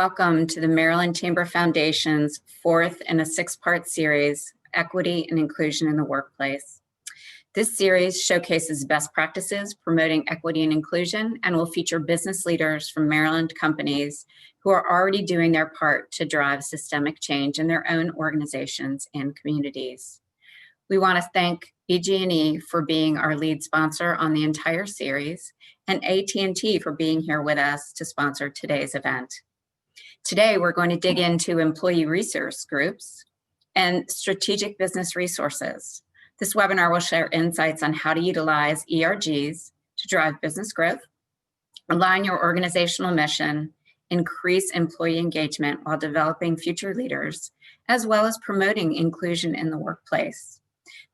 welcome to the Maryland Chamber Foundation's fourth in a six-part series, Equity and Inclusion in the Workplace. This series showcases best practices promoting equity and inclusion and will feature business leaders from Maryland companies who are already doing their part to drive systemic change in their own organizations and communities. We want to thank BG&E for being our lead sponsor on the entire series and AT&T for being here with us to sponsor today's event. Today, we're going to dig into employee resource groups and strategic business resources. This webinar will share insights on how to utilize ERGs to drive business growth, align your organizational mission, increase employee engagement while developing future leaders, as well as promoting inclusion in the workplace.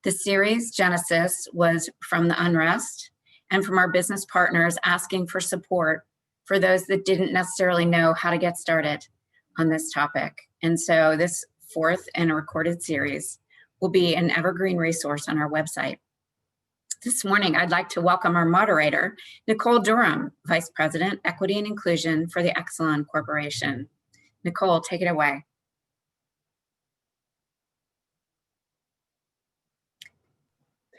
The series genesis was from the unrest and from our business partners asking for support for those that didn't necessarily know how to get started on this topic. And so this fourth and recorded series will be an evergreen resource on our website. This morning, I'd like to welcome our moderator, Nicole Durham, Vice President, Equity and Inclusion for the Exelon Corporation. Nicole, take it away.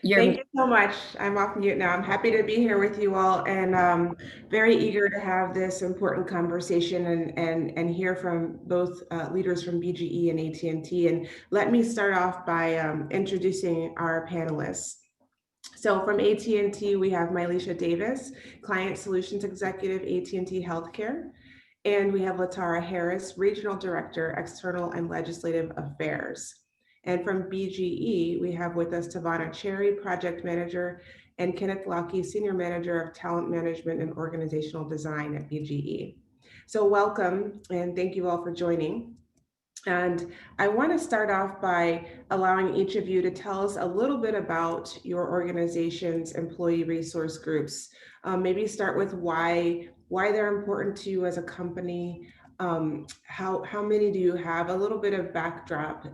Thank you so much. I'm off mute now. I'm happy to be here with you all and very eager to have this important conversation and hear from both leaders from BGE and AT&T. And let me start off by introducing our panelists. So from AT&T, we have Mylisha Davis, Client Solutions Executive, AT&T Healthcare. And we have Latara Harris, Regional Director, External and Legislative Affairs. And from BGE, we have with us Tavana Cherry, Project Manager, and Kenneth Lockie, Senior Manager of Talent Management and Organizational Design at BGE. So welcome, and thank you all for joining. And I want to start off by allowing each of you to tell us a little bit about your organization's employee resource groups. Maybe start with why they're important to you as a company. How many do you have? A little bit of backdrop,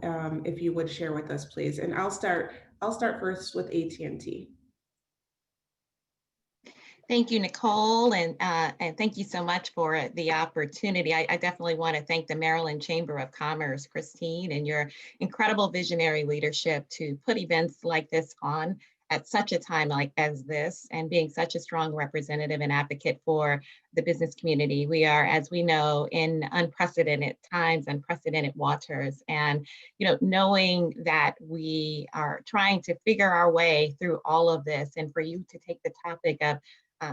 if you would share with us, please. And I'll start first with AT&T. Thank you, Nicole, and thank you so much for the opportunity. I definitely want to thank the Maryland Chamber of Commerce, Christine, and your incredible visionary leadership to put events like this on at such a time as this, and being such a strong representative and advocate for the business community. We are, as we know, in unprecedented times, unprecedented waters, and knowing that we are trying to figure our way through all of this, and for you to take the topic of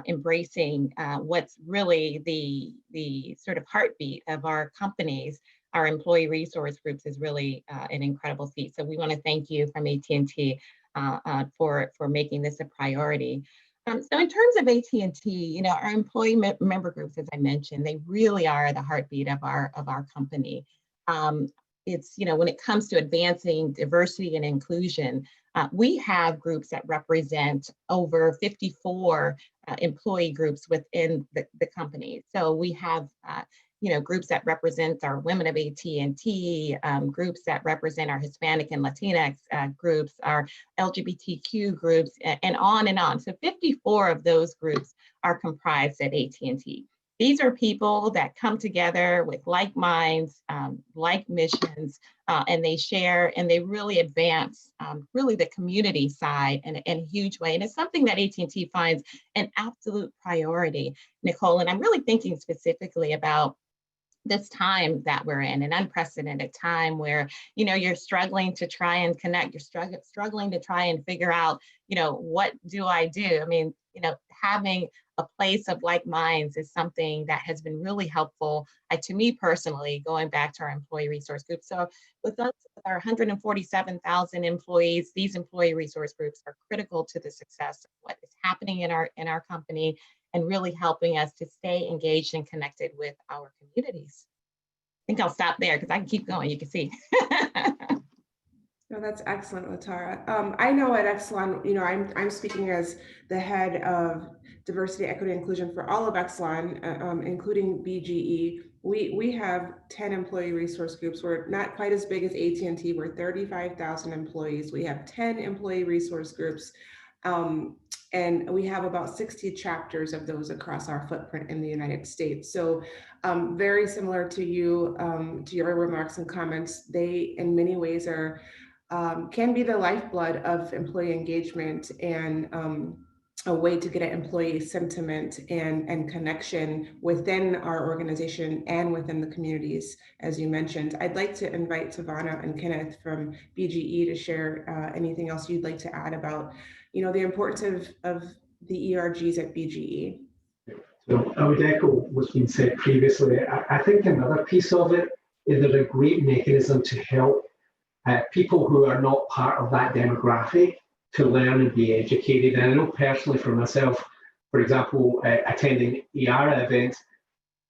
embracing what's really the sort of heartbeat of our companies, our employee resource groups, is really an incredible feat. So we want to thank you from AT&T for making this a priority. So in terms of AT&T, our employee member groups, as I mentioned, they really are the heartbeat of our company. It's, when it comes to advancing diversity and inclusion, we have groups that represent over 54 employee groups within the company. So we have groups that represent our women of AT&T, groups that represent our Hispanic and Latinx groups, our LGBTQ groups, and on and on. So 54 of those groups are comprised at AT&T. These are people that come together with like minds, like missions, and they share and they really advance really the community side in a huge way. And it's something that AT&T finds an absolute priority, Nicole. And I'm really thinking specifically about this time that we're in, an unprecedented time where, you're struggling to try and connect, you're struggling to try and figure out, what do I do? I mean, having a place of like minds is something that has been really helpful to me personally, going back to our employee resource group. So with us, with our 147,000 employees, these employee resource groups are critical to the success of what is happening in our company, and really helping us to stay engaged and connected with our communities. I think I'll stop there because I can keep going, you can see. No, that's excellent, Latara. I know at Exelon, I'm speaking as the head of diversity, equity, inclusion for all of Exelon, including BGE. We have 10 employee resource groups. We're not quite as big as AT&T. We're 35,000 employees. We have 10 employee resource groups. And we have about 60 chapters of those across our footprint in the United States. So very similar to you, to your remarks and comments, they in many ways are can be the lifeblood of employee engagement and a way to get at employee sentiment and connection within our organization and within the communities, as you mentioned. I'd like to invite Tavana and Kenneth from BGE to share anything else you'd like to add about, the importance of the ERGs at BGE. So I would echo what's been said previously. I think another piece of it is there's a great mechanism to help people who are not part of that demographic to learn and be educated. And I know personally for myself, for example, attending ERA events,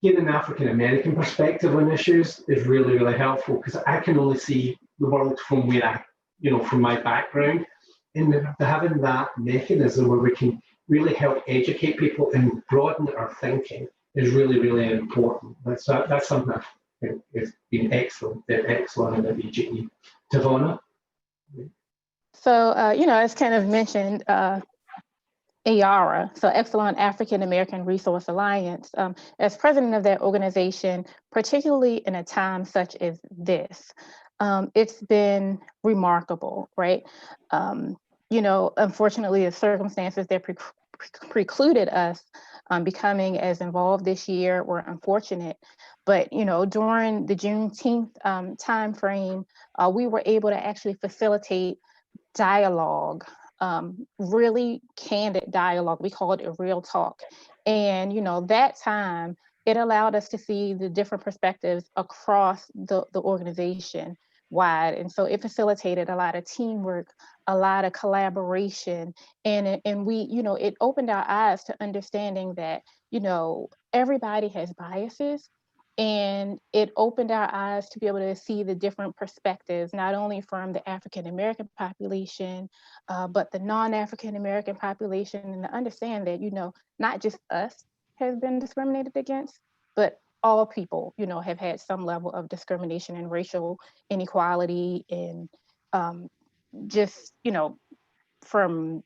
getting an African American perspective on issues is really, really helpful because I can only see the world from where from my background. And having that mechanism where we can really help educate people and broaden our thinking is really, really important. That's something I think has been excellent in the BGE. Tavana? So, as Kenneth mentioned, AARA, so Exelon African American Resource Alliance, as president of that organization, particularly in a time such as this, it's been remarkable, right? Unfortunately, the circumstances that precluded us becoming as involved this year were unfortunate. But, during the Juneteenth timeframe, we were able to actually facilitate dialogue, really candid dialogue. We call it a real talk. And, that time, it allowed us to see the different perspectives across the organization wide. And so it facilitated a lot of teamwork, a lot of collaboration. And we, it opened our eyes to understanding that, everybody has biases. And it opened our eyes to be able to see the different perspectives, not only from the African American population, but the non-African American population, and to understand that, not just us has been discriminated against, but all people, have had some level of discrimination and racial inequality and just, from,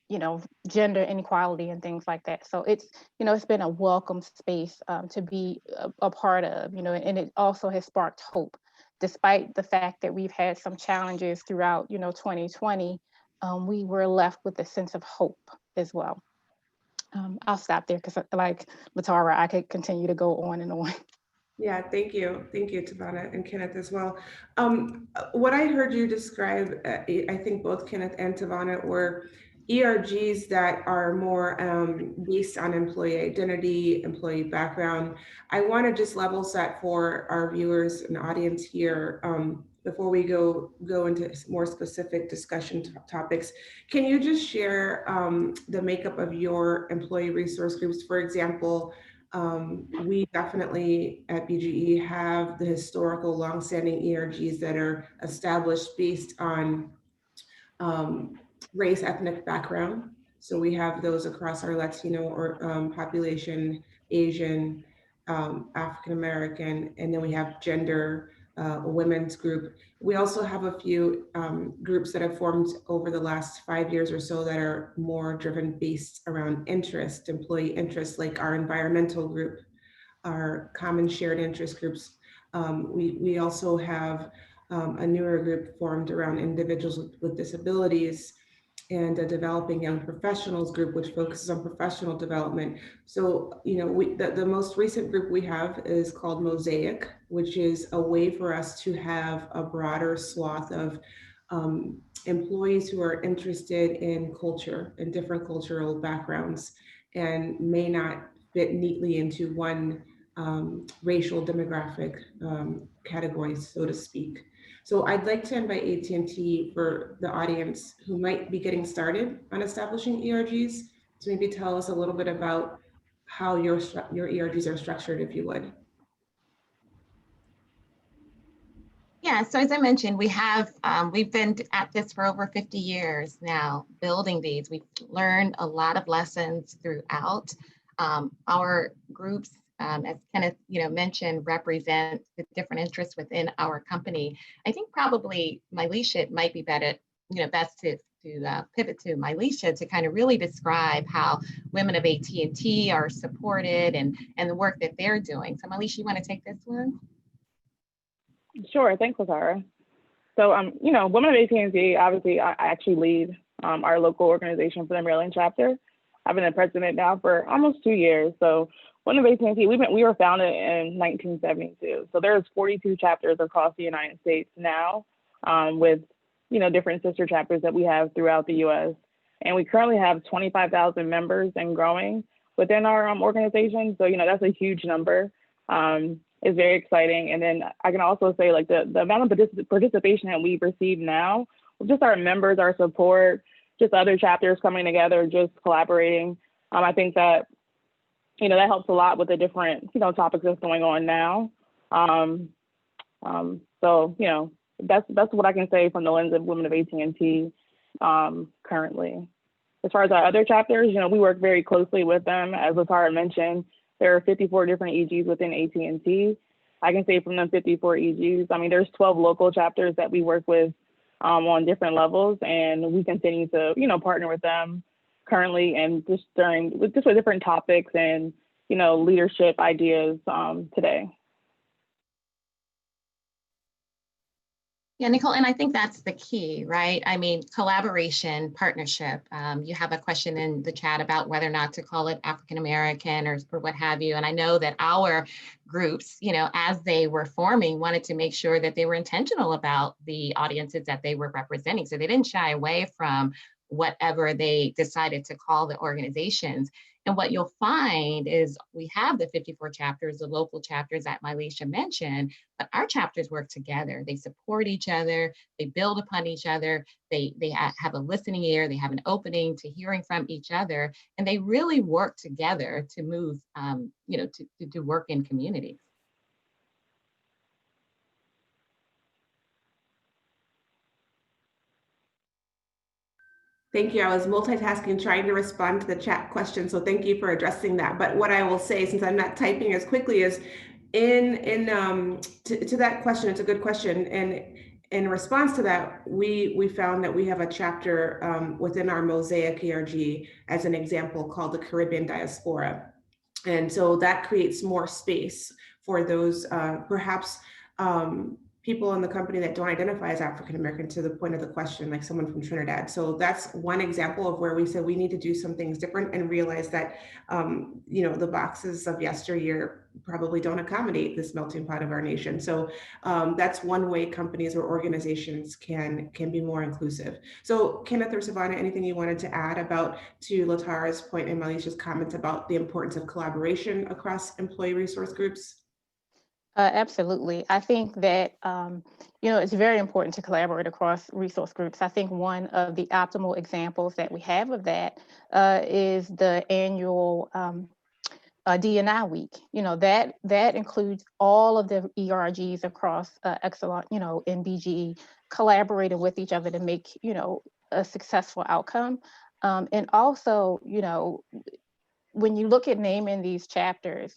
gender inequality and things like that. So it's, it's been a welcome space to be a part of, and it also has sparked hope. Despite the fact that we've had some challenges throughout, 2020, we were left with a sense of hope as well. I'll stop there because like Latara, I could continue to go on and on. Yeah, thank you. Thank you, Tavana and Kenneth as well. What I heard you describe, I think both Kenneth and Tavana, were ERGs that are more based on employee identity, employee background. I want to just level set for our viewers and audience here before we go into more specific discussion topics. Can you just share the makeup of your employee resource groups? For example, we definitely at BGE have the historical longstanding ERGs that are established based on race, ethnic background. So we have those across our Latino or population, Asian, African American, and then we have gender, a women's group. We also have a few groups that have formed over the last 5 years or so that are more driven based around interest, employee interest, like our environmental group, our common shared interest groups. We also have a newer group formed around individuals with disabilities, and a developing young professionals group, which focuses on professional development. So, the most recent group we have is called Mosaic, which is a way for us to have a broader swath of employees who are interested in culture and different cultural backgrounds and may not fit neatly into one racial demographic category, so to speak. So I'd like to invite AT&T for the audience who might be getting started on establishing ERGs to maybe tell us a little bit about how your ERGs are structured, if you would. Yeah, so as I mentioned, we've been at this for over 50 years now, building these. We've learned a lot of lessons throughout. Our groups, as Kenneth mentioned, represent the different interests within our company. I think probably Mylisha might be best to pivot to Mylisha to kind of really describe how women of AT&T are supported and the work that they're doing. So Mylisha, you want to take this one? Sure, thanks, Latara. So, Women of AT&T, obviously, I actually lead our local organization for the Maryland chapter. I've been the president now for almost 2 years. So, Women of AT&T, we were founded in 1972. So there's 42 chapters across the United States now, with different sister chapters that we have throughout the U.S. And we currently have 25,000 members and growing within our organization. So that's a huge number. It's very exciting. And then I can also say like the amount of participation that we've received now, just our members, our support, just other chapters coming together, just collaborating. I think that that helps a lot with the different topics that's going on now. So that's what I can say from the lens of Women of AT&T currently. As far as our other chapters, we work very closely with them. As Latara mentioned, there are 54 different EGs within AT&T. I can say from them 54 EGs, there's 12 local chapters that we work with on different levels, and we continue to, partner with them currently and just with different topics and, leadership ideas today. Yeah, Nicole, and I think that's the key, right? Collaboration, partnership. You have a question in the chat about whether or not to call it African American or what have you. And I know that our groups, as they were forming, wanted to make sure that they were intentional about the audiences that they were representing. So they didn't shy away from whatever they decided to call the organizations. And what you'll find is we have the 54 chapters, the local chapters that Mylisha mentioned, but our chapters work together. They support each other, they build upon each other, they have a listening ear, they have an opening to hearing from each other, and they really work together to move, to work in communities. Thank you. I was multitasking, trying to respond to the chat question. So thank you for addressing that. But what I will say, since I'm not typing as quickly, is to that question, it's a good question. And in response to that, we found that we have a chapter within our Mosaic ERG, as an example, called the Caribbean Diaspora. And so that creates more space for those perhaps people in the company that don't identify as African American, to the point of the question, like someone from Trinidad. So that's one example of where we said we need to do some things different and realize that, the boxes of yesteryear probably don't accommodate this melting pot of our nation. So that's one way companies or organizations can be more inclusive. So Kenneth or Savannah, anything you wanted to add to Latara's point and Mylisha's comments about the importance of collaboration across employee resource groups? Absolutely. I think that, it's very important to collaborate across resource groups. I think one of the optimal examples that we have of that is the annual D&I week. That includes all of the ERGs across Exelon, NBG, collaborating with each other to make, a successful outcome. And also, when you look at naming these chapters,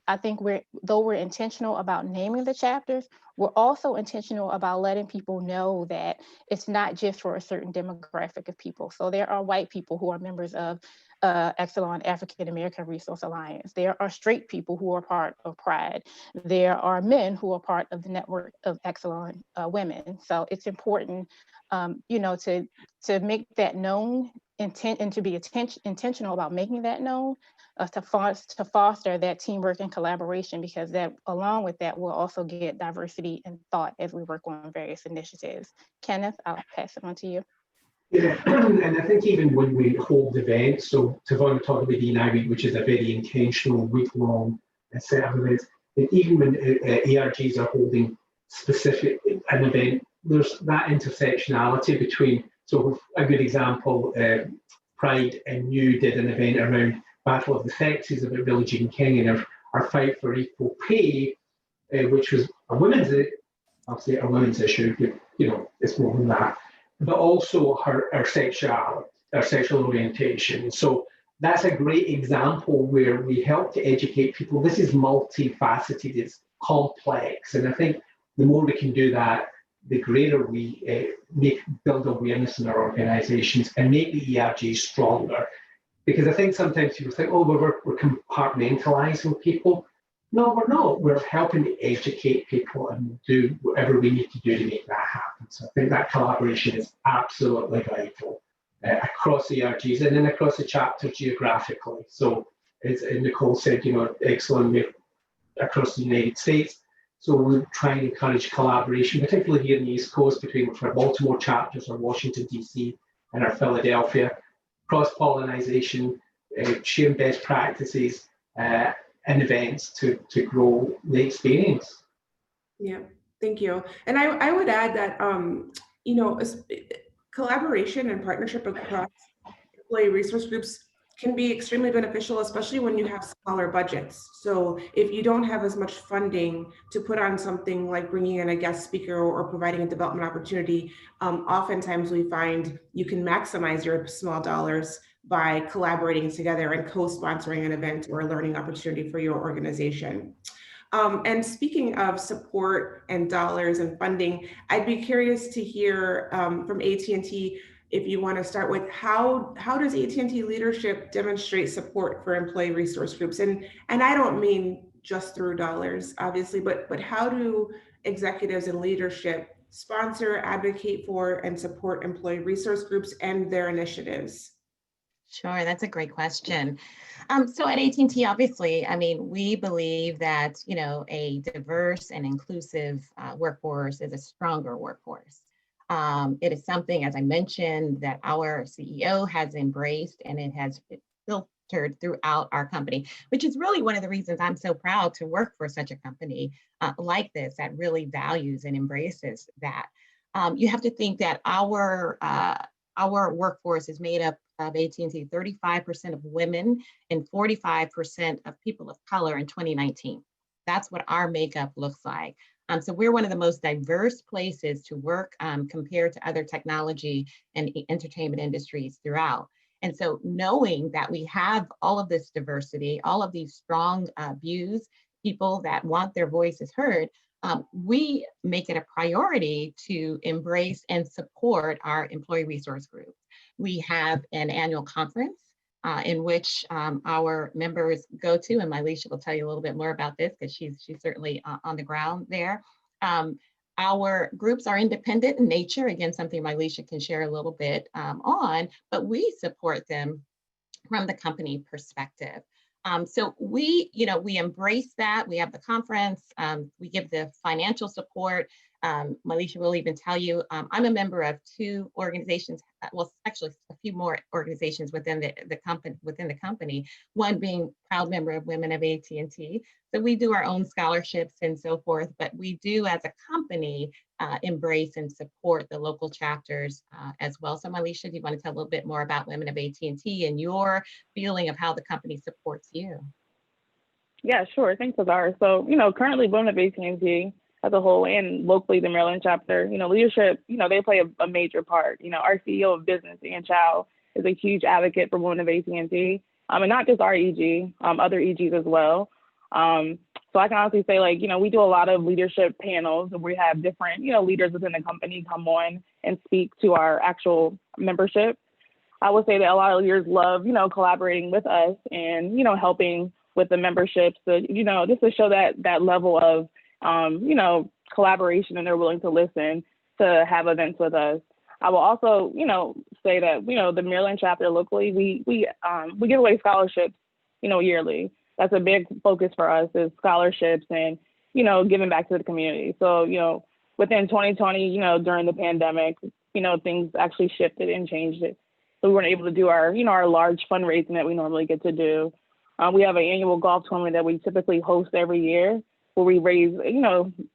I think we're intentional about naming the chapters, we're also intentional about letting people know that it's not just for a certain demographic of people. So there are white people who are members of Exelon African American Resource Alliance. There are straight people who are part of Pride. There are men who are part of the network of Exelon women. So it's important, to make that known and to be intentional about making that known, to foster that teamwork and collaboration, because that, along with that, we'll also get diversity in thought as we work on various initiatives. Kenneth, I'll pass it on to you. Yeah, and I think even when we hold events, so Savannah talked about D&I Week, which is a very intentional week-long set of events, and even when ERGs are holding an event, there's that intersectionality between, so a good example, Pride and You did an event around Battle of the Sexes about Billie Jean King and our fight for equal pay, which was a women's issue, but it's more than that. But also our sexual orientation. So that's a great example where we help to educate people. This is multifaceted, it's complex. And I think the more we can do that, the greater we build awareness in our organizations and make the ERGs stronger. Because I think sometimes people think, oh, we're compartmentalizing people. No, we're not. We're helping to educate people and do whatever we need to do to make that happen. So I think that collaboration is absolutely vital across the ERGs and then across the chapter geographically. So as Nicole said, excellent across the United States. So we try and encourage collaboration, particularly here in the East Coast between our Baltimore chapters, our Washington, D.C. and our Philadelphia. Cross-pollination, sharing best practices and events to grow the experience. Yeah, thank you. And I would add that, collaboration and partnership across employee resource groups can be extremely beneficial, especially when you have smaller budgets. So if you don't have as much funding to put on something like bringing in a guest speaker or providing a development opportunity, oftentimes we find you can maximize your small dollars by collaborating together and co-sponsoring an event or a learning opportunity for your organization. And speaking of support and dollars and funding, I'd be curious to hear from AT&T if you want to start with how does AT&T leadership demonstrate support for employee resource groups? And I don't mean just through dollars, obviously, but how do executives and leadership sponsor, advocate for, and support employee resource groups and their initiatives? Sure, that's a great question. So at AT&T, obviously, we believe that, a diverse and inclusive workforce is a stronger workforce. It is something, as I mentioned, that our CEO has embraced, and it has filtered throughout our company, which is really one of the reasons I'm so proud to work for such a company like this that really values and embraces that. You have to think that our workforce is made up of AT&T 35% of women and 45% of people of color in 2019. That's what our makeup looks like. So we're one of the most diverse places to work compared to other technology and entertainment industries throughout. And so knowing that we have all of this diversity, all of these strong views, people that want their voices heard, we make it a priority to embrace and support our employee resource groups. We have an annual conference in which our members go to, and Mylisha will tell you a little bit more about this because she's certainly on the ground there. Our groups are independent in nature, again, something Mylisha can share a little bit on, but we support them from the company perspective. So we embrace that. We have the conference, we give the financial support. Mylisha will even tell you, I'm a member of 2 organizations, well, actually a few more organizations within the company, one being proud member of Women of AT&T. So we do our own scholarships and so forth, but we do as a company embrace and support the local chapters as well. So Mylisha, do you want to tell a little bit more about Women of AT&T and your feeling of how the company supports you? Yeah, sure. Thanks, Azar. So, currently Women of AT&T as a whole and locally the Maryland chapter, leadership, they play a major part. Our CEO of business, Ian Chow, is a huge advocate for Women of AT&T, and not just our EG, other EGs as well. So I can honestly say, we do a lot of leadership panels and we have different, leaders within the company come on and speak to our actual membership. I would say that a lot of leaders love, collaborating with us and, helping with the memberships, just to show that level of, collaboration, and they're willing to listen to have events with us. I will also, say that, the Maryland chapter locally, we give away scholarships, yearly. That's a big focus for us is scholarships and, giving back to the community. So, within 2020, during the pandemic, things actually shifted and changed it. So we weren't able to do our, our large fundraising that we normally get to do. We have an annual golf tournament that we typically host every year where we raise,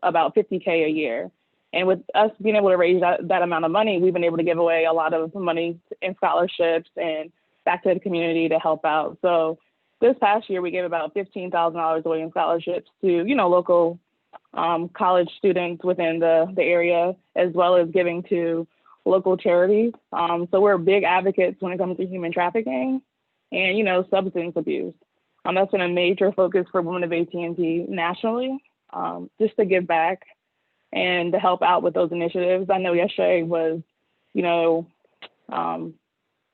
about $50K a year. And with us being able to raise that amount of money, we've been able to give away a lot of money in scholarships and back to the community to help out. So this past year, we gave about $15,000 away in scholarships to, local college students within the area, as well as giving to local charities. So we're big advocates when it comes to human trafficking and, substance abuse. That's been a major focus for Women of AT&T nationally, just to give back and to help out with those initiatives. I know yesterday was,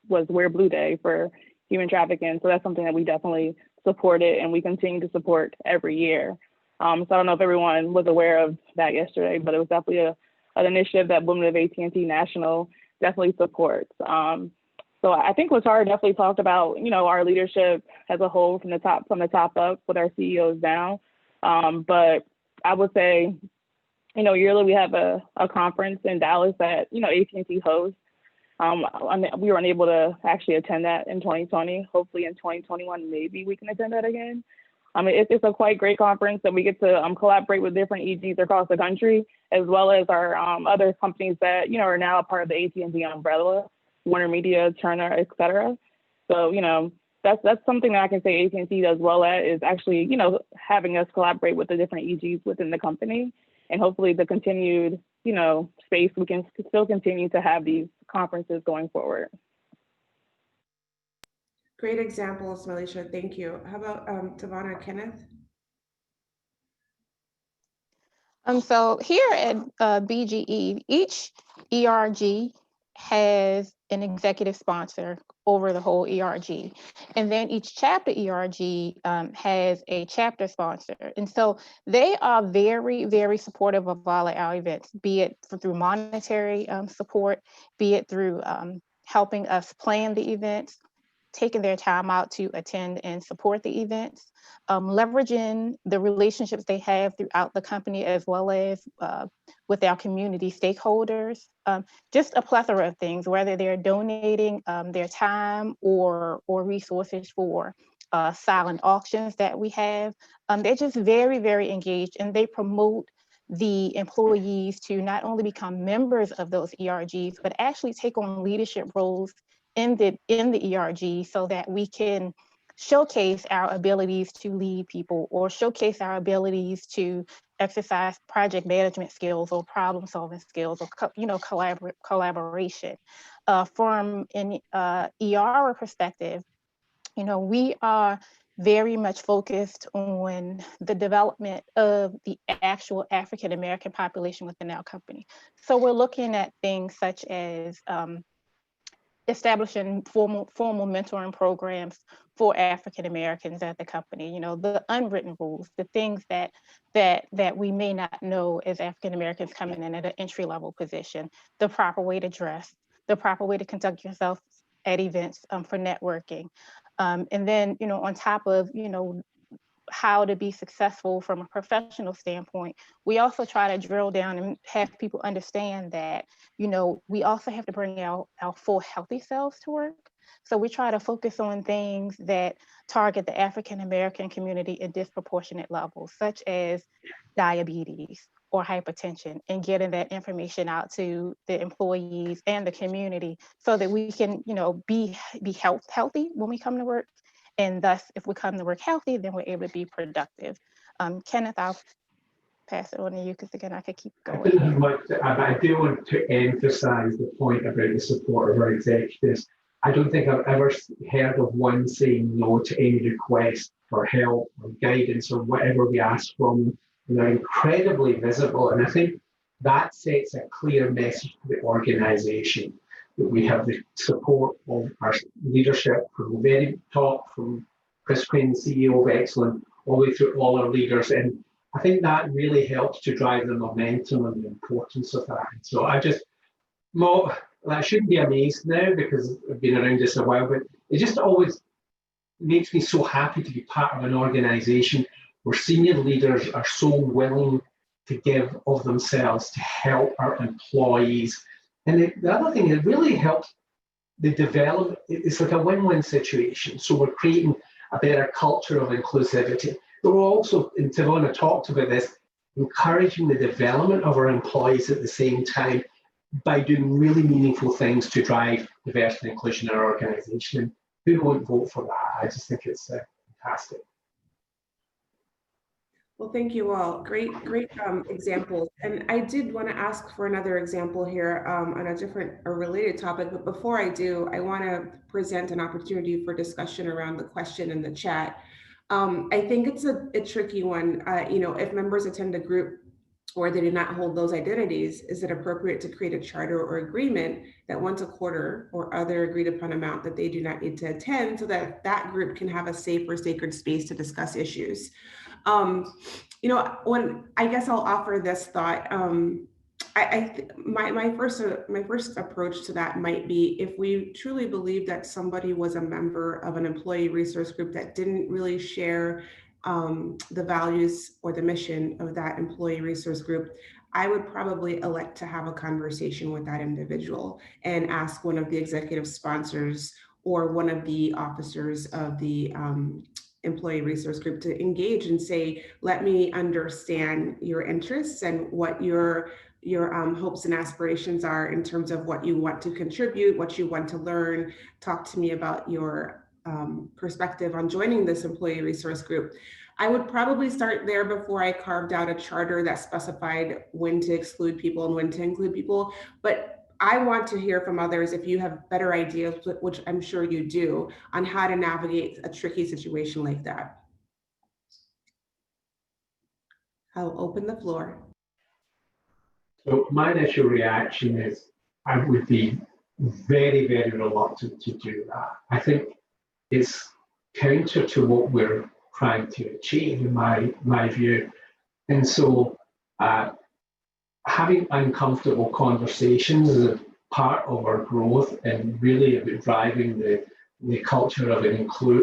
was Wear Blue Day for human trafficking. So that's something that we definitely supported and we continue to support every year. So I don't know if everyone was aware of that yesterday, but it was definitely an initiative that Women of AT&T National definitely supports. So I think Latara definitely talked about, our leadership as a whole from the top up with our CEOs down. But I would say, yearly we have a conference in Dallas that, AT&T hosts. We were unable to actually attend that in 2020. Hopefully in 2021, maybe we can attend that again. It's a quite great conference that we get to collaborate with different EGs across the country, as well as our other companies that, are now a part of the AT&T umbrella, Warner Media, Turner, et cetera. So, that's something that I can say AT&T does well at, is actually, having us collaborate with the different EGs within the company. And hopefully the continued, space, we can still continue to have these conferences going forward. Great examples, Melisha. Thank you. How about Tavana, Kenneth? So here at BGE, each ERG has an executive sponsor over the whole ERG. And then each chapter ERG has a chapter sponsor. And so they are very, very supportive of all of our events, be it through monetary support, be it through helping us plan the events, taking their time out to attend and support the events, leveraging the relationships they have throughout the company, as well as with our community stakeholders, just a plethora of things, whether they're donating their time or resources for silent auctions that we have. They're just very, very engaged, and they promote the employees to not only become members of those ERGs, but actually take on leadership roles in the ERG, so that we can showcase our abilities to lead people, or showcase our abilities to exercise project management skills or problem solving skills, or collaboration. From an ER perspective, we are very much focused on the development of the actual African American population within our company. So we're looking at things such as establishing formal mentoring programs for African Americans at the company. The unwritten rules, the things that we may not know as African Americans coming in at an entry level position, the proper way to dress, the proper way to conduct yourself at events for networking, and then on top of how to be successful from a professional standpoint, we also try to drill down and have people understand that, we also have to bring our full healthy selves to work. So we try to focus on things that target the African American community in disproportionate levels, such as diabetes or hypertension, and getting that information out to the employees and the community so that we can, be healthy when we come to work. And thus, if we come to work healthy, then we're able to be productive. Kenneth, I'll pass it on to you, because again, I could keep going. I do want to emphasize the point about the support of our executives. I don't think I've ever heard of one saying no to any request for help or guidance or whatever we ask from them. And they're incredibly visible. And I think that sets a clear message to the organization that we have the support of our leadership from the very top, from Chris Quinn, CEO of Excellent, all the way through all our leaders. And I think that really helps to drive the momentum and the importance of that. So I shouldn't be amazed now, because I've been around this a while, but it just always makes me so happy to be part of an organization where senior leaders are so willing to give of themselves to help our employees. And the other thing, it really helps the development. It's like a win-win situation. So we're creating a better culture of inclusivity. But we're also, and Tavana talked about this, encouraging the development of our employees at the same time by doing really meaningful things to drive diversity and inclusion in our organization. Who won't vote for that? I just think it's fantastic. Well, thank you all. Great examples. And I did want to ask for another example here on a different or related topic. But before I do, I want to present an opportunity for discussion around the question in the chat. I think it's a tricky one. If members attend a group or they do not hold those identities, is it appropriate to create a charter or agreement that once a quarter or other agreed upon amount that they do not need to attend so that that group can have a safe or sacred space to discuss issues? You know, I guess I'll offer this thought. My first approach to that might be if we truly believe that somebody was a member of an employee resource group that didn't really share the values or the mission of that employee resource group, I would probably elect to have a conversation with that individual and ask one of the executive sponsors or one of the officers of the employee resource group to engage and say, let me understand your interests and what your hopes and aspirations are in terms of what you want to contribute, what you want to learn. Talk to me about your perspective on joining this employee resource group. I would probably start there before I carved out a charter that specified when to exclude people and when to include people. But I want to hear from others if you have better ideas, which I'm sure you do, on how to navigate a tricky situation like that. I'll open the floor. So my initial reaction is I would be very, very reluctant to do that. I think it's counter to what we're trying to achieve, in my view. And so having uncomfortable conversations is a part of our growth and really about driving the culture of an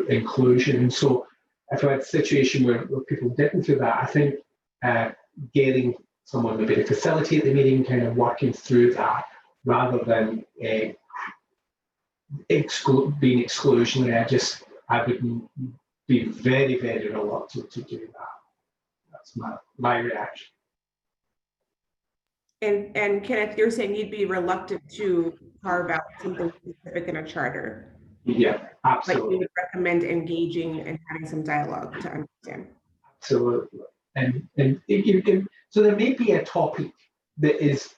inclusion. And so if I had a situation where people didn't do that, I think getting someone maybe to facilitate the meeting, kind of working through that rather than being exclusionary, I would be very, very reluctant to do that. That's my reaction. And Kenneth, you're saying you'd be reluctant to carve out something specific in a charter? Yeah, absolutely. Like you would recommend engaging and having some dialogue to understand. Absolutely. And so there may be a topic that is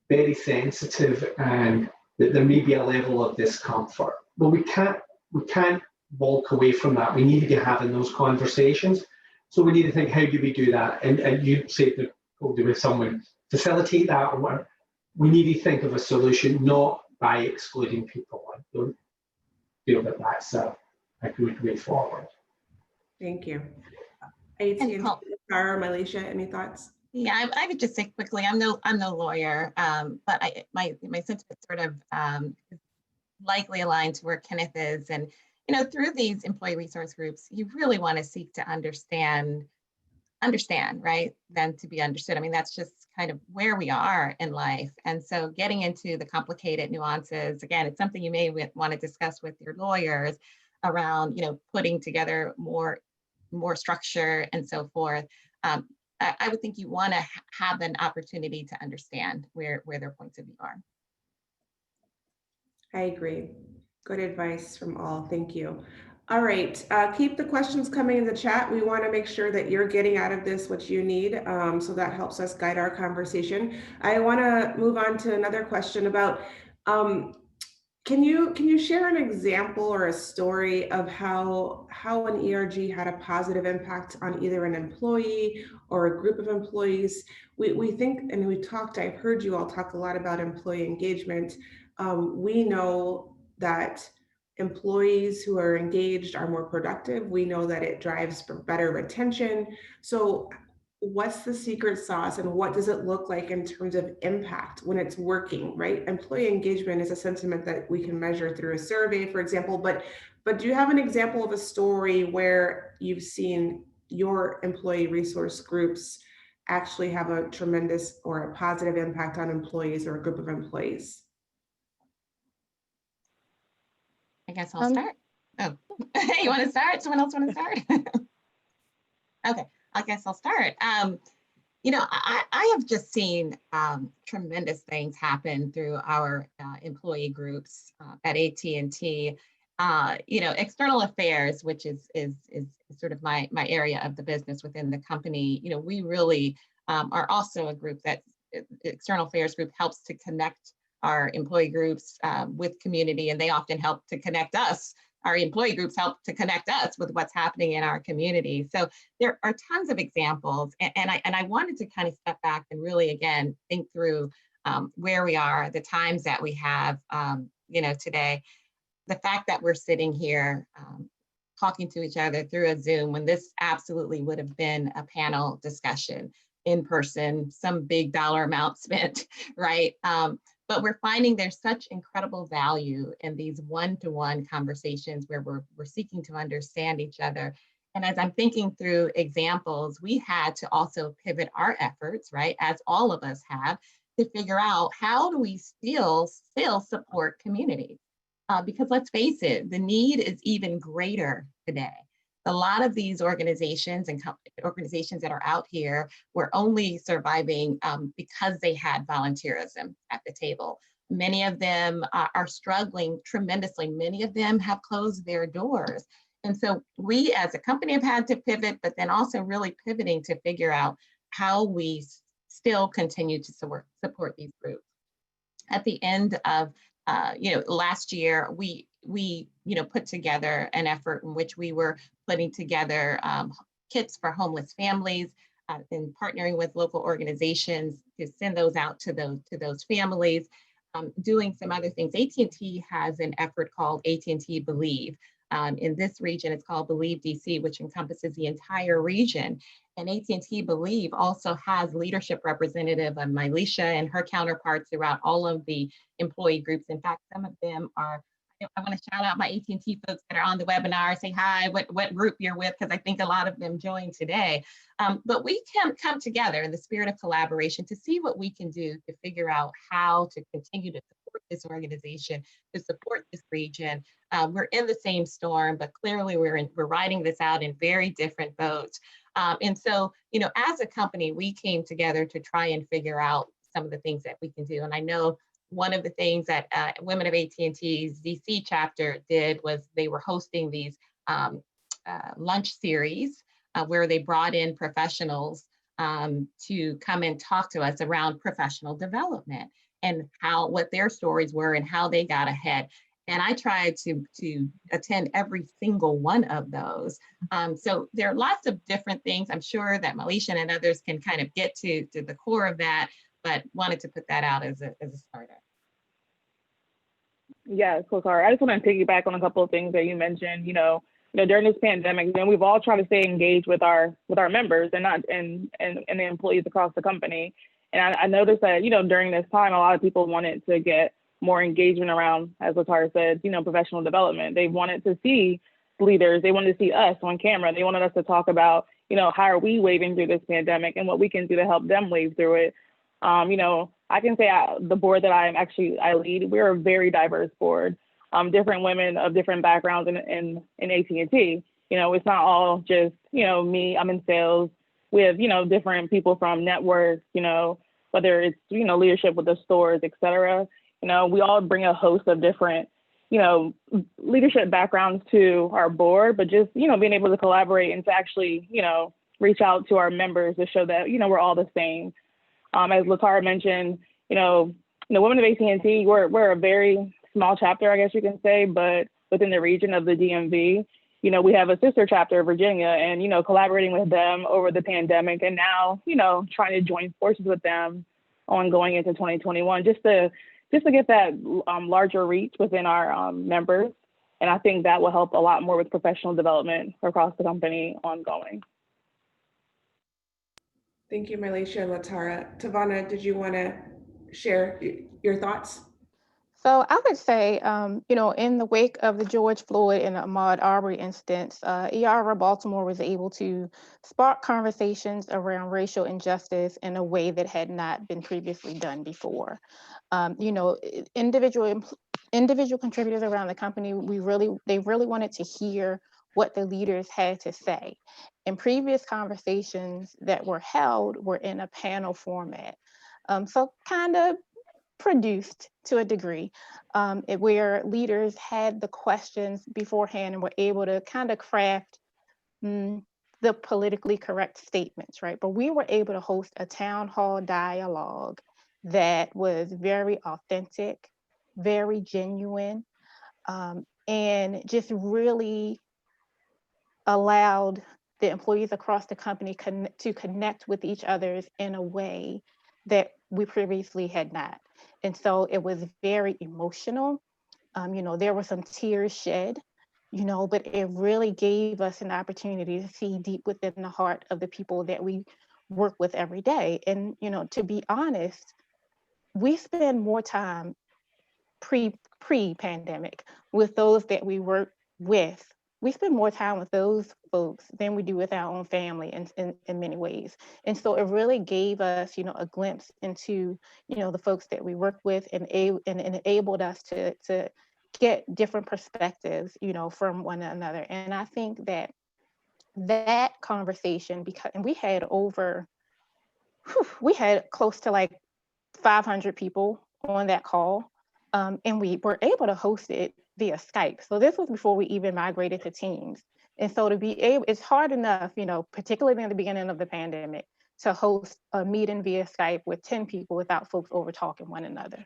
very sensitive and that there may be a level of discomfort. But we can't walk away from that. We need to be having those conversations. So we need to think, how do we do that? And you say that, oh, do we have someone facilitate that? Or we need to think of a solution, not by excluding people. I don't feel that that's a good way forward. Thank you. Sarah, Malaysia, any thoughts? Yeah, I would just say quickly, I'm no lawyer, but my sentiment sort of likely aligned to where Kenneth is. And, you know, through these employee resource groups, you really want to seek to understand, right, than to be understood. I mean, that's just kind of where we are in life. And so getting into the complicated nuances, again, it's something you may want to discuss with your lawyers around, you know, putting together more structure and so forth. I would think you want to have an opportunity to understand where their points of view are. I agree. Good advice from all. Thank you. All right. Keep the questions coming in the chat. We want to make sure that you're getting out of this what you need. So that helps us guide our conversation. I want to move on to another question about can you share an example or a story of how an ERG had a positive impact on either an employee or a group of employees? We think, and we talked, I've heard you all talk a lot about employee engagement. We know that employees who are engaged are more productive. We know that it drives for better retention. So what's the secret sauce and what does it look like in terms of impact when it's working, right? Employee engagement is a sentiment that we can measure through a survey, for example, but do you have an example of a story where you've seen your employee resource groups actually have a tremendous or a positive impact on employees or a group of employees? I guess I'll start. Oh, you want to start? Someone else want to start? Okay. I guess I'll start. You know, I have just seen tremendous things happen through our employee groups at AT&T. You know, external affairs, which is sort of my area of the business within the company. You know, we really are also a group that external affairs group helps to connect our employee groups with community, and they often help to connect us, our employee groups help to connect us with what's happening in our community. So there are tons of examples, and I wanted to kind of step back and really, again, think through where we are, the times that we have, today. The fact that we're sitting here talking to each other through a Zoom, when this absolutely would have been a panel discussion in person, some big dollar amount spent, right? But we're finding there's such incredible value in these one-to-one conversations where we're seeking to understand each other. And as I'm thinking through examples, we had to also pivot our efforts, right, as all of us have, to figure out how do we still support community? Because let's face it, the need is even greater today. A lot of these organizations and organizations that are out here were only surviving because they had volunteerism at the table. Many of them are struggling tremendously. Many of them have closed their doors. And so we as a company have had to pivot, but then also really pivoting to figure out how we still continue to support these groups. At the end of last year, we put together an effort in which we were putting together kits for homeless families and partnering with local organizations to send those out to those families, doing some other things. AT&T has an effort called AT&T Believe. In this region, it's called Believe DC, which encompasses the entire region. And AT&T Believe also has leadership representative of Mylisha and her counterparts throughout all of the employee groups. In fact, some of them are, I want to shout out my AT&T folks that are on the webinar, say hi, what group you're with, because I think a lot of them joined today. But we can come together in the spirit of collaboration to see what we can do to figure out how to continue to support this organization, to support this region. We're in the same storm, but clearly we're riding this out in very different boats. And so, as a company, we came together to try and figure out some of the things that we can do. And I know one of the things that Women of AT&T's DC chapter did was they were hosting these lunch series where they brought in professionals to come and talk to us around professional development and what their stories were and how they got ahead. And I tried to attend every single one of those. So there are lots of different things. I'm sure that Mylisha and others can kind of get to the core of that, but wanted to put that out as a starter. Yeah, so sorry. I just want to piggyback on a couple of things that you mentioned. During this pandemic, we've all tried to stay engaged with our members and the employees across the company. And I noticed that during this time, a lot of people wanted to get more engagement around, as Latara said, professional development. They wanted to see leaders. They wanted to see us on camera. They wanted us to talk about, how are we waving through this pandemic and what we can do to help them wave through it. I can say the board that I lead, we're a very diverse board. Different women of different backgrounds in AT&T. It's not all just, me, I'm in sales. We have, different people from networks, whether it's, leadership with the stores, et cetera. We all bring a host of different, leadership backgrounds to our board, but just, being able to collaborate and to actually, reach out to our members to show that, we're all the same. As Latara mentioned, Women of AT&T, we're a very small chapter, I guess you can say, but within the region of the DMV, we have a sister chapter, Virginia, and, collaborating with them over the pandemic and now, trying to join forces with them on going into 2021, just to get that larger reach within our members. And I think that will help a lot more with professional development across the company ongoing. Thank you, Mylisha and Latara. Tavana, did you want to share your thoughts? So I would say, in the wake of the George Floyd and Ahmaud Arbery incidents, ERG Baltimore was able to spark conversations around racial injustice in a way that had not been previously done before. Individual contributors around the company, they really wanted to hear what the leaders had to say. And previous conversations that were held were in a panel format. So kind of produced to a degree, where leaders had the questions beforehand and were able to kind of craft the politically correct statements, right? But we were able to host a town hall dialogue that was very authentic, very genuine, and just really allowed the employees across the company to connect with each other in a way that we previously had not. And so it was very emotional. There were some tears shed, but it really gave us an opportunity to see deep within the heart of the people that we work with every day. And, to be honest, we spend more time pre-pandemic with those that we work with. We spend more time with those folks than we do with our own family in many ways. And so it really gave us, a glimpse into, the folks that we work with, and enabled us to get different perspectives, from one another. And I think that conversation, and we had close to like 500 people on that call. And we were able to host it via Skype. So this was before we even migrated to Teams. And so it's hard enough, particularly in the beginning of the pandemic, to host a meeting via Skype with 10 people without folks over talking one another.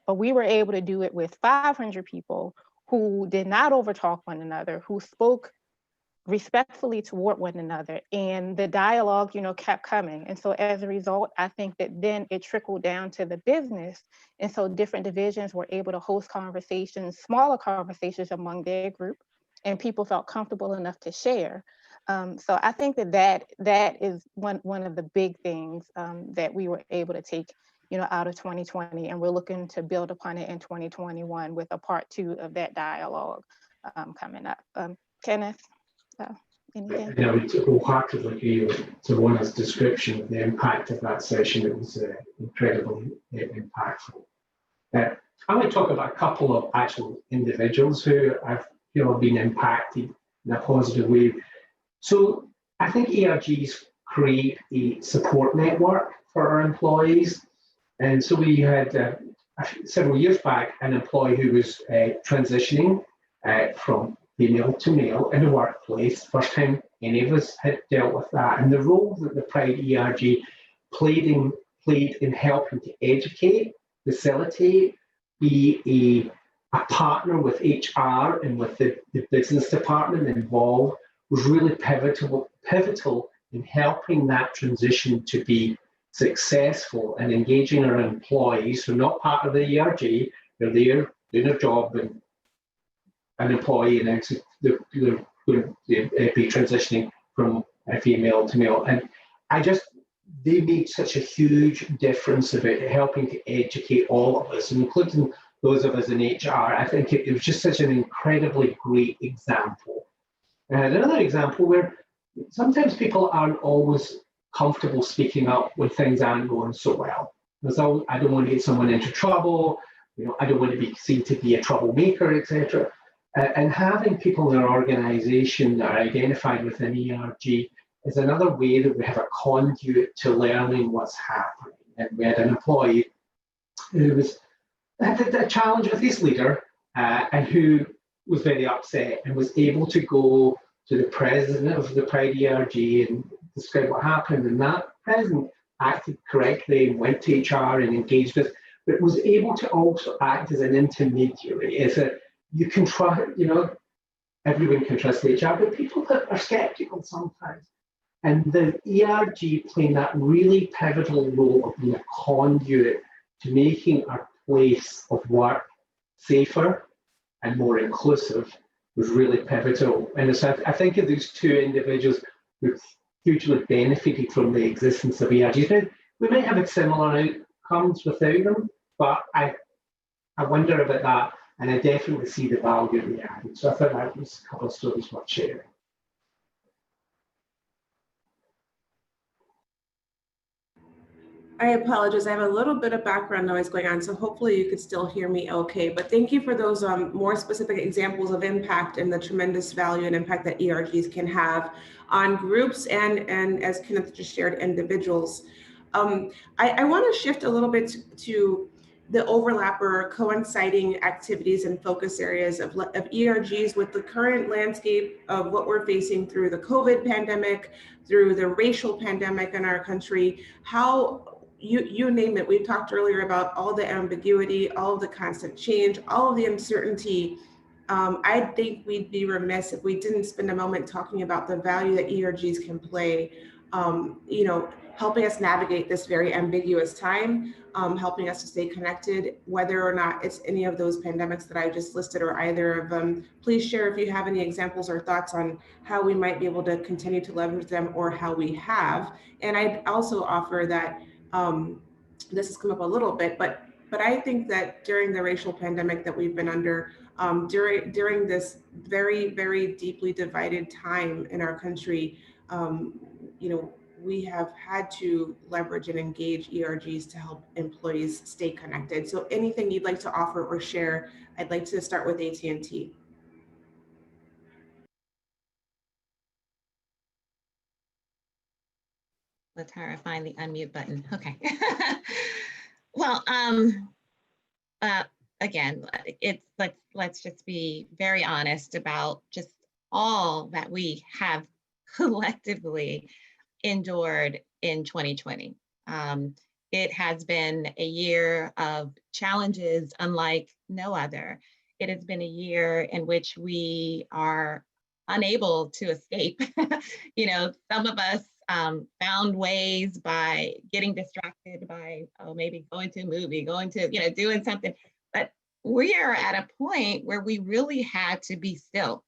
But we were able to do it with 500 people who did not overtalk one another, who spoke respectfully toward one another, and the dialogue, kept coming. And so as a result, I think that then it trickled down to the business. And so different divisions were able to host conversations, smaller conversations among their group, and people felt comfortable enough to share. So I think that is one of the big things that we were able to take, out of 2020, and we're looking to build upon it in 2021 with a part 2 of that dialogue coming up. Kenneth? Anything? I would wholeheartedly agree with Tawona's description of the impact of that session. It was incredibly impactful. I want to talk about a couple of actual individuals who have been impacted in a positive way. So I think ERGs create a support network for our employees. And so we had several years back an employee who was transitioning from female to male in the workplace. First time any of us had dealt with that. And the role that the Pride ERG played in helping to educate, facilitate, be a partner with HR and with the business department involved was really pivotal in helping that transition to be successful and engaging our employees who are not part of the ERG. They're there doing their job, and an employee, and they're going to be transitioning from female to male. And they made such a huge difference about helping to educate all of us, including those of us in HR. I think it was just such an incredibly great example. And another example where sometimes people aren't always comfortable speaking up when things aren't going so well. So I don't want to get someone into trouble, I don't want to be seen to be a troublemaker, etc. And having people in our organization that are identified with an ERG is another way that we have a conduit to learning what's happening. And we had an employee who had a challenge with his leader and who was very upset and was able to go to the president of the Pride ERG and describe what happened. And that president acted correctly and went to HR and engaged us, but was able to also act as an intermediary. You can try, everyone can trust HR, but people are skeptical sometimes. And the ERG playing that really pivotal role of being a conduit to making our place of work safer and more inclusive was really pivotal. And so I think of these two individuals who hugely benefited from the existence of ERGs. Now, we might have similar outcomes without them, but I wonder about that. And I definitely see the value in the added. So I thought that was a couple of stories worth sharing. I apologize. I have a little bit of background noise going on, so hopefully you could still hear me okay. But thank you for those more specific examples of impact and the tremendous value and impact that ERGs can have on groups and as Kenneth just shared, individuals. I want to shift a little bit to the overlap or coinciding activities and focus areas of ERGs with the current landscape of what we're facing through the COVID pandemic, through the racial pandemic in our country. How you name it. We've talked earlier about all the ambiguity, all of the constant change, all of the uncertainty I think we'd be remiss if we didn't spend a moment talking about the value that ERGs can play, helping us navigate this very ambiguous time, helping us to stay connected, whether or not it's any of those pandemics that I just listed or either of them. Please share if you have any examples or thoughts on how we might be able to continue to leverage them or how we have. And I'd also offer that this has come up a little bit, but I think that during the racial pandemic that we've been under, during this very, very deeply divided time in our country, we have had to leverage and engage ERGs to help employees stay connected. So anything you'd like to offer or share, I'd like to start with AT&T. Let Tara find the unmute button. Okay. Well, again, let's just be very honest about just all that we have collectively endured in 2020. It has been a year of challenges unlike no other. It has been a year in which we are unable to escape. Some of us found ways by getting distracted by, maybe going to a movie, going to, doing something. But we are at a point where we really had to be still.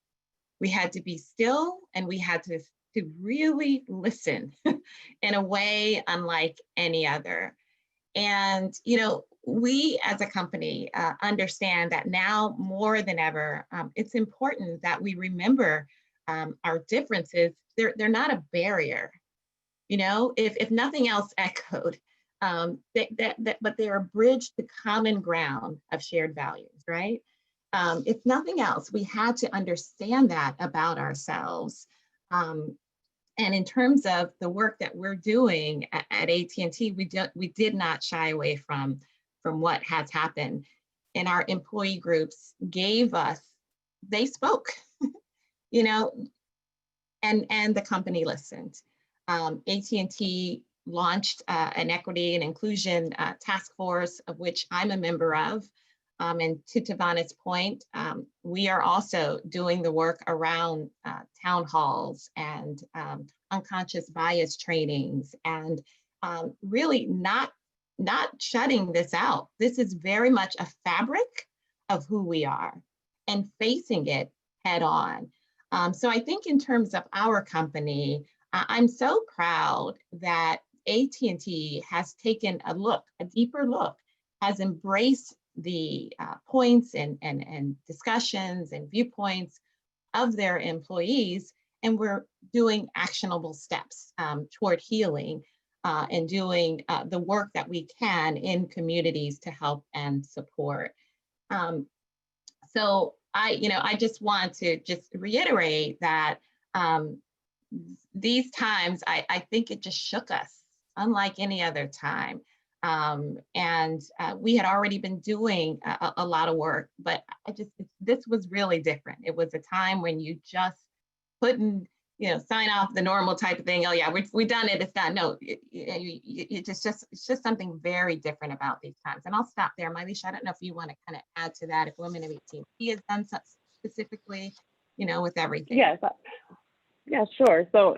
We had to be still, and we had to really listen in a way unlike any other. And, we as a company understand that now more than ever, it's important that we remember our differences. They're not a barrier. If nothing else echoed, but they're a bridge to common ground of shared values, right? If nothing else, we had to understand that about ourselves. And in terms of the work that we're doing at AT&T, we did not shy away from what has happened. And our employee groups they spoke, and the company listened. AT&T launched an equity and inclusion task force, of which I'm a member of. And to Tavana's point, we are also doing the work around town halls and unconscious bias trainings, and really not shutting this out. This is very much a fabric of who we are and facing it head on. So I think in terms of our company, I'm so proud that AT&T has taken a deeper look, has embraced the points and discussions and viewpoints of their employees, and we're doing actionable steps toward healing and doing the work that we can in communities to help and support. So I just want to just reiterate that these times, I think it just shook us unlike any other time. And we had already been doing a lot of work, but this was really different. It was a time when you just couldn't, sign off the normal type of thing. Oh yeah, we done it, it's done. No, it's just something very different about these times. And I'll stop there. Mylisha, I don't know if you want to kind of add to that, if Women of AT&T has done something specifically, with everything. Yes. Yeah, sure. So,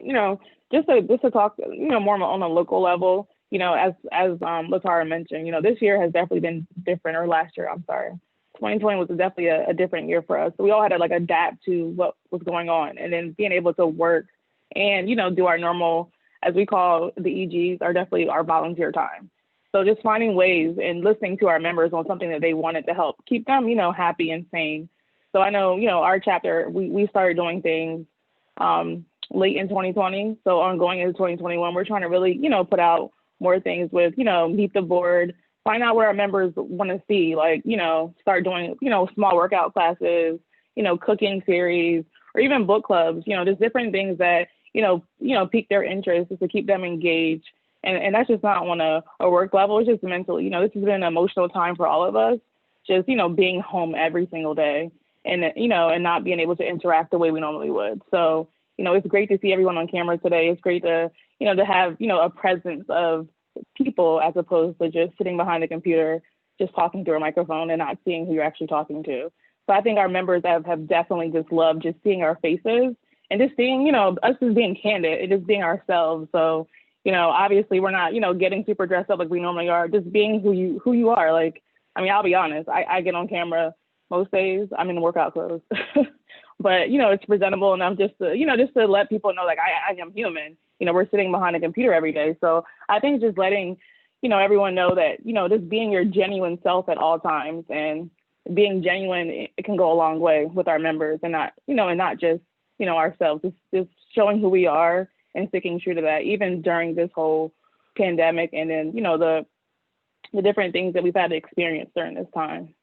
just to talk, more on a local level, as Latara mentioned, this year has definitely been different, or last year, I'm sorry. 2020 was definitely a different year for us. So we all had to adapt to what was going on, and then being able to work and, do our normal, as we call the EGs, are definitely our volunteer time. So just finding ways and listening to our members on something that they wanted to help keep them, happy and sane. So I know, our chapter, we started doing things late in 2020. So ongoing into 2021, we're trying to really, put out more things with, meet the board, find out what our members want to see, start doing, small workout classes, cooking series, or even book clubs, just different things that, pique their interest, just to keep them engaged. And that's just not on a work level, it's just mentally, this has been an emotional time for all of us, just, being home every single day and, and not being able to interact the way we normally would. So, it's great to see everyone on camera today. It's great to, to have, a presence of people as opposed to just sitting behind a computer, just talking through a microphone and not seeing who you're actually talking to. So I think our members have definitely just loved just seeing our faces and just seeing, us just being candid and just being ourselves. So, obviously we're not, getting super dressed up like we normally are, just being who you are. Like, I mean, I'll be honest, I get on camera most days, I'm in workout clothes, but, it's presentable enough just to let people know, like, I am human. We're sitting behind a computer every day. So I think just letting, everyone know that, just being your genuine self at all times and being genuine, it can go a long way with our members and not just, ourselves, just showing who we are and sticking true to that, even during this whole pandemic. And then, the different things that we've had to experience during this time.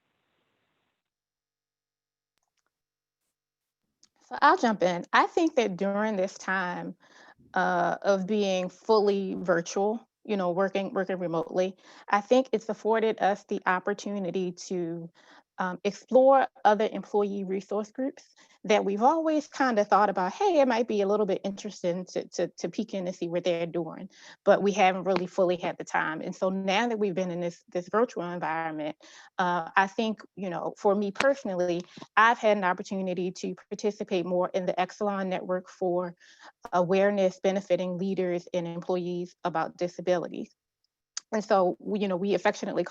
So I'll jump in. I think that during this time of being fully virtual, working remotely, I think it's afforded us the opportunity to explore other employee resource groups that we've always kind of thought about, hey, it might be a little bit interesting to peek in and see what they're doing, but we haven't really fully had the time. And so now that we've been in this virtual environment, I think, for me personally, I've had an opportunity to participate more in the Exelon network for awareness benefiting leaders and employees about disabilities. And so, we affectionately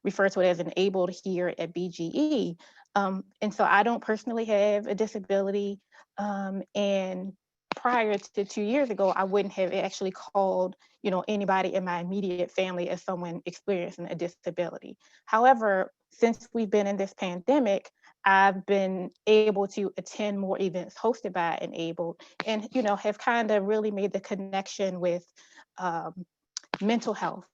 refer to it as enabled here at BGE. And so I don't personally have a disability. And prior to 2 years ago, I wouldn't have actually called, anybody in my immediate family as someone experiencing a disability. However, since we've been in this pandemic, I've been able to attend more events hosted by Enabled and, have kind of really made the connection with mental health,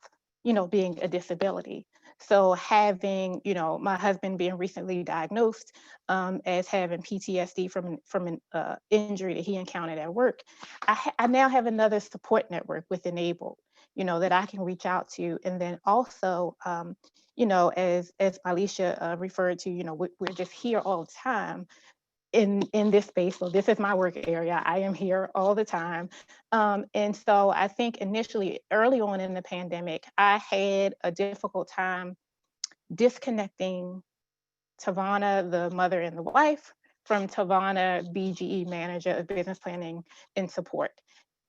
being a disability. So having, my husband being recently diagnosed as having PTSD from an injury that he encountered at work, I now have another support network with Enabled, that I can reach out to. And then also, as Alicia referred to, we're just here all the time in this space. So this is my work area. I am here all the time. And so I think initially, early on in the pandemic, I had a difficult time disconnecting Tavana, the mother and the wife, from Tavana, BGE manager of business planning and support.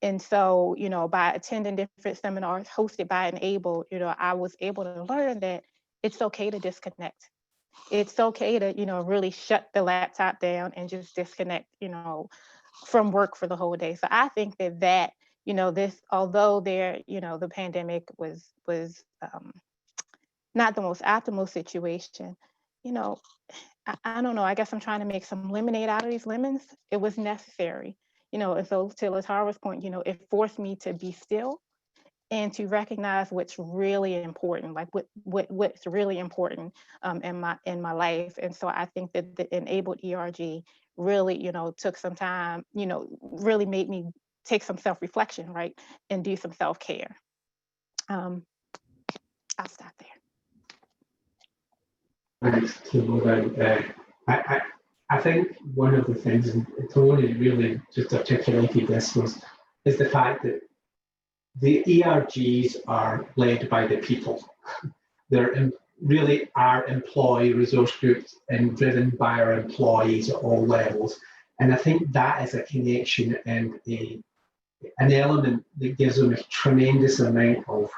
And so, by attending different seminars hosted by Enabled, I was able to learn that it's okay to disconnect. It's okay to, really shut the laptop down and just disconnect, from work for the whole day. So I think that, this, although the pandemic was not the most optimal situation, I don't know, I guess I'm trying to make some lemonade out of these lemons. It was necessary, and so to Latara's point, it forced me to be still and to recognize what's really important, like what's really important in my life. And so I think that the Enabled ERG really, took some time, really made me take some self-reflection, right, and do some self-care. I'll stop there. Thanks, Tavona. I think one of the things, and Tony really just articulated this, is the fact that the ERGs are led by the people. They're really our employee resource groups and driven by our employees at all levels. And I think that is a connection and an element that gives them a tremendous amount of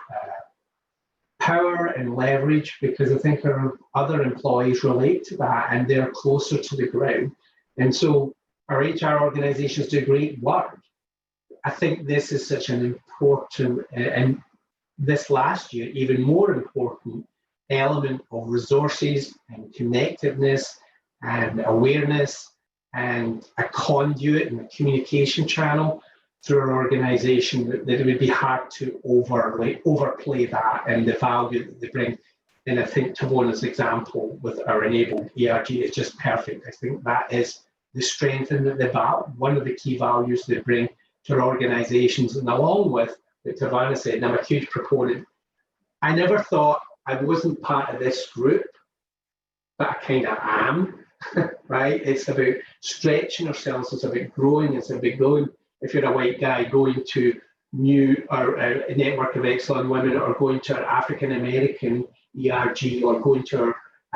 power and leverage, because I think our other employees relate to that and they're closer to the ground. And so our HR organizations do great work. I think this is such an important, and this last year, even more important element of resources and connectiveness and awareness and a conduit and a communication channel through our organization, that it would be hard to overplay that and the value that they bring. And I think Tavona's example with our Enabled ERG is just perfect. I think that is the strength and one of the key values they bring to our organizations. And along with what Tavana said, and I'm a huge proponent, I never thought I wasn't part of this group, but I kind of am, right? It's about stretching ourselves, it's about growing, it's about going, if you're a white guy, going to a network of excellent women, or going to our African American ERG, or going to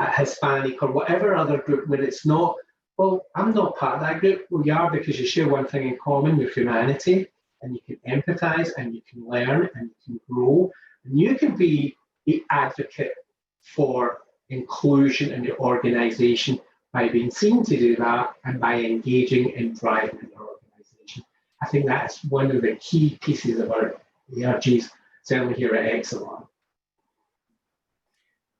Hispanic or whatever other group where it's not, well, I'm not part of that group. Well, you are, because you share one thing in common, your humanity, and you can empathize and you can learn and you can grow. And you can be the advocate for inclusion in your organization by being seen to do that and by engaging in driving in your organization. I think that's one of the key pieces of our ERGs, certainly here at Exelon.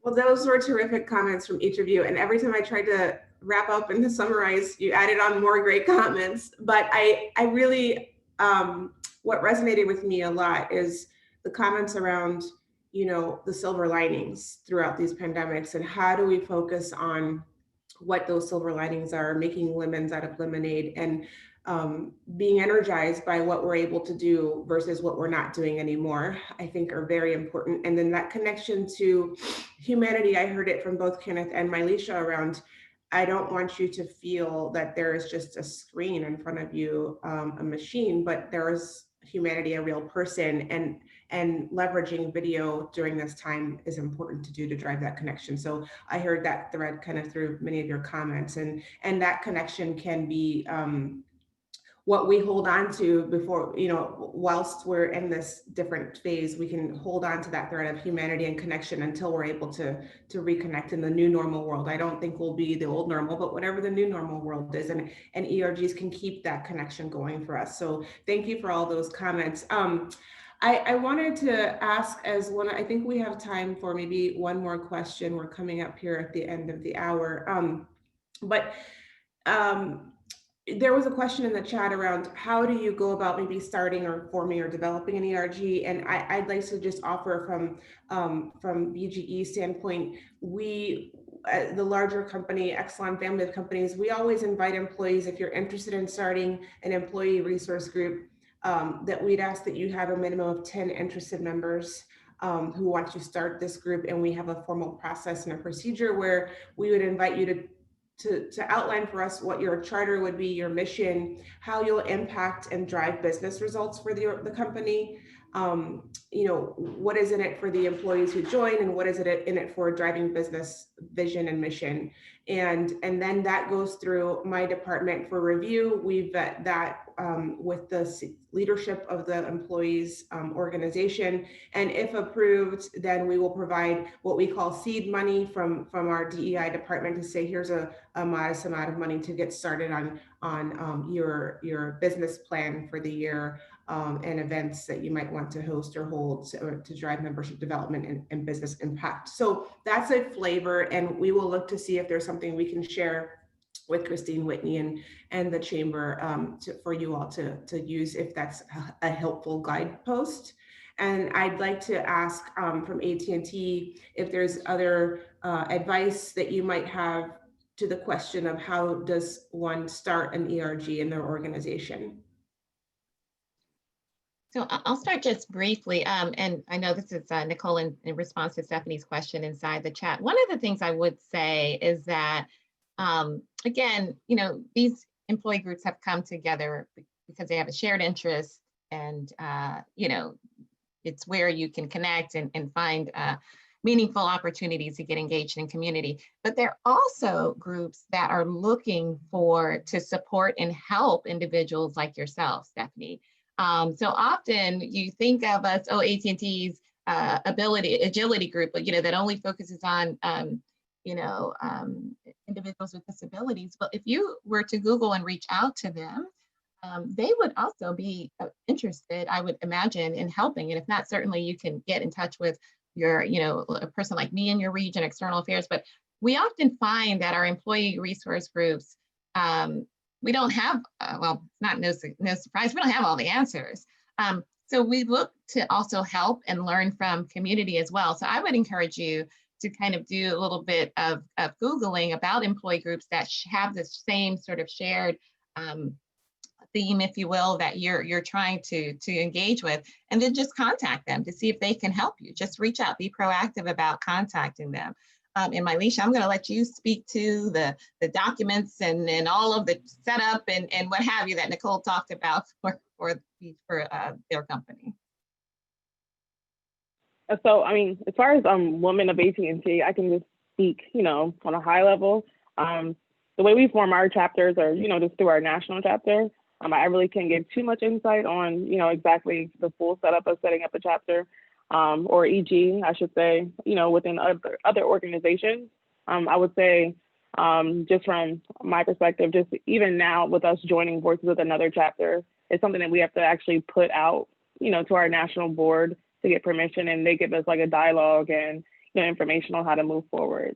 Well, those were terrific comments from each of you. And every time I tried to wrap up and to summarize, you added on more great comments. But I really, what resonated with me a lot is the comments around, you know, the silver linings throughout these pandemics, and how do we focus on what those silver linings are, making lemons out of lemonade, and being energized by what we're able to do versus what we're not doing anymore, I think are very important. And then that connection to humanity, I heard it from both Kenneth and Mylisha around, I don't want you to feel that there is just a screen in front of you, a machine, but there is humanity, a real person, and leveraging video during this time is important to do to drive that connection. So I heard that thread kind of through many of your comments, and that connection can be what we hold on to before, you know, whilst we're in this different phase, we can hold on to that thread of humanity and connection until we're able to reconnect in the new normal world. I don't think we'll be the old normal, but whatever the new normal world is, and ERGs can keep that connection going for us. So thank you for all those comments. I wanted to ask as one, I think we have time for maybe one more question. We're coming up here at the end of the hour. There was a question in the chat around how do you go about maybe starting or forming or developing an ERG, and I'd like to just offer from BGE standpoint, we, the larger company, Exelon family of companies, we always invite employees, if you're interested in starting an employee resource group, that we'd ask that you have a minimum of 10 interested members who want to start this group, and we have a formal process and a procedure where we would invite you to outline for us what your charter would be, your mission, how you'll impact and drive business results for the company. You know, what is in it for the employees who join, and what is it in it for driving business vision and mission. And then that goes through my department for review. We vet that with the leadership of the employees organization. And if approved, then we will provide what we call seed money from our DEI department to say, here's a modest amount of money to get started on your business plan for the year, and events that you might want to host or hold to drive membership development and business impact. So that's a flavor, and we will look to see if there's something we can share with Christine Whitney and the chamber for you all to use if that's a helpful guidepost. And I'd like to ask from AT&T if there's other advice that you might have to the question of how does one start an ERG in their organization. So I'll start just briefly, and I know this is Nicole in response to Stephanie's question inside the chat. One of the things I would say is that, again, you know, these employee groups have come together because they have a shared interest, and, you know, it's where you can connect and find meaningful opportunities to get engaged in community. But there are also groups that are looking to support and help individuals like yourself, Stephanie. So often you think of us, AT&T's agility group, but, you know, that only focuses on, you know, individuals with disabilities. But if you were to Google and reach out to them, they would also be interested, I would imagine, in helping. And if not, certainly you can get in touch with your, you know, a person like me in your region, external affairs. But we often find that our employee resource groups, we don't have, well, not no surprise, we don't have all the answers. So we look to also help and learn from community as well. So I would encourage you to kind of do a little bit of Googling about employee groups that have the same sort of shared theme, if you will, that you're trying to engage with, and then just contact them to see if they can help you. Just reach out, be proactive about contacting them. And Mylisha, I'm going to let you speak to the documents and all of the setup and what have you that Nicole talked about for their company. So, I mean, as far as women of AT&T, I can just speak, on a high level. The way we form our chapters are, just through our national chapter. I really can't give too much insight on, exactly the full setup of setting up a chapter, or EG, I should say, within other organizations. I would say, just from my perspective, just even now with us joining forces with another chapter, it's something that we have to actually put out, to our national board to get permission, and they give us like a dialogue and information on how to move forward.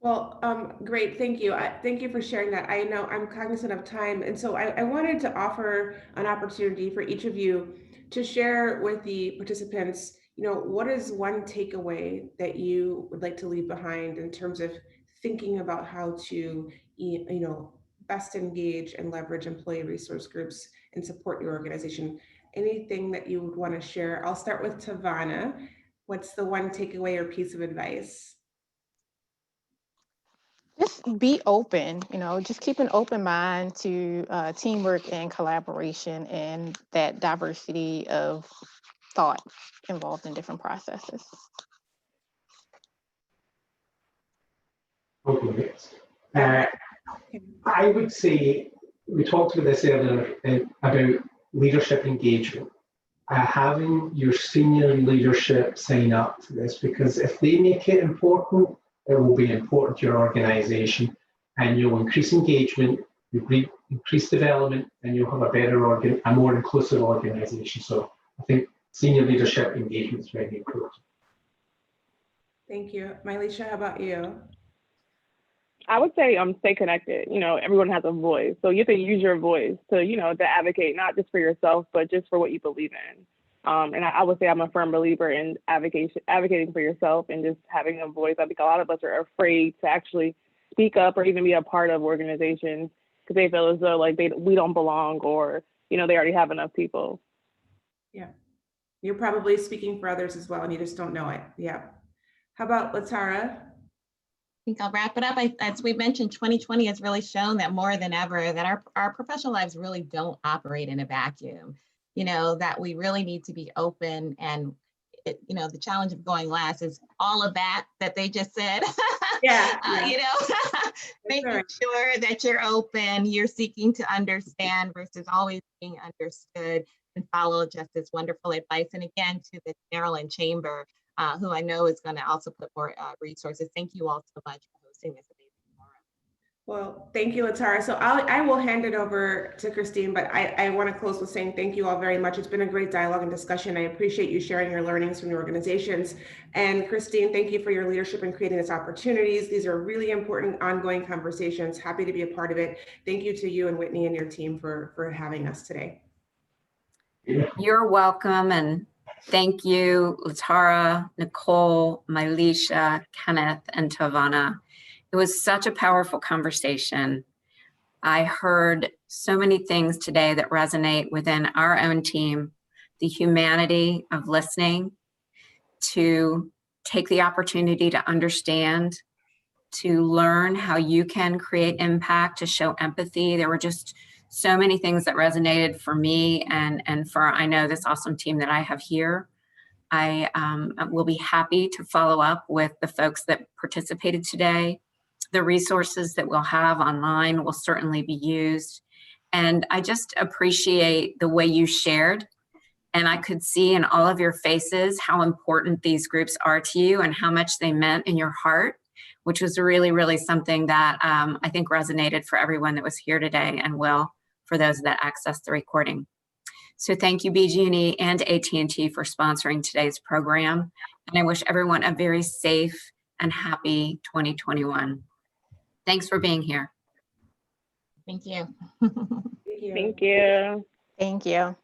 Well, great, thank you. Thank you for sharing that. I know I'm cognizant of time, and so I wanted to offer an opportunity for each of you to share with the participants, what is one takeaway that you would like to leave behind in terms of thinking about how to, best engage and leverage employee resource groups and support your organization. Anything that you would want to share? I'll start with Tavana. What's the one takeaway or piece of advice? Just be open, just keep an open mind to teamwork and collaboration and that diversity of thought involved in different processes. Okay. I would say, we talked about this earlier about leadership engagement. Having your senior leadership sign up to this, because if they make it important, it will be important to your organization, and you'll increase engagement, you'll increase development, and you'll have a more inclusive organization. So I think senior leadership engagement is very important. Thank you. Mylisha, how about you? I would say stay connected. Everyone has a voice. So you have to use your voice to, to advocate, not just for yourself, but just for what you believe in. And I would say I'm a firm believer in advocating for yourself and just having a voice. I think a lot of us are afraid to actually speak up or even be a part of organizations because they feel as though like we don't belong, or, they already have enough people. Yeah. You're probably speaking for others as well, and you just don't know it. Yeah. How about Latara? I think I'll wrap it up. As we mentioned, 2020 has really shown that more than ever that our professional lives really don't operate in a vacuum, that we really need to be open. And, the challenge of going last is all of that they just said. Yeah. Making sure that you're open, you're seeking to understand versus always being understood, and follow Justice's wonderful advice. And again, to the Maryland Chamber, who I know is going to also put more resources. Thank you all so much for hosting this amazing forum. Well, thank you, Latara. So I will hand it over to Christine, but I want to close with saying thank you all very much. It's been a great dialogue and discussion. I appreciate you sharing your learnings from your organizations. And Christine, thank you for your leadership in creating these opportunities. These are really important ongoing conversations. Happy to be a part of it. Thank you to you and Whitney and your team for having us today. You're welcome, and thank you, Latara, Nicole, Mylisha, Kenneth, and Tavana. It was such a powerful conversation. I heard so many things today that resonate within our own team, the humanity of listening, to take the opportunity to understand, to learn how you can create impact, to show empathy. There were just so many things that resonated for me and for, I know, this awesome team that I have here. I will be happy to follow up with the folks that participated today. The resources that we'll have online will certainly be used. And I just appreciate the way you shared. And I could see in all of your faces how important these groups are to you and how much they meant in your heart, which was really, really something that I think resonated for everyone that was here today and will for those that access the recording. So thank you, BG&E and AT&T for sponsoring today's program. And I wish everyone a very safe and happy 2021. Thanks for being here. Thank you. Thank you. Thank you. Thank you.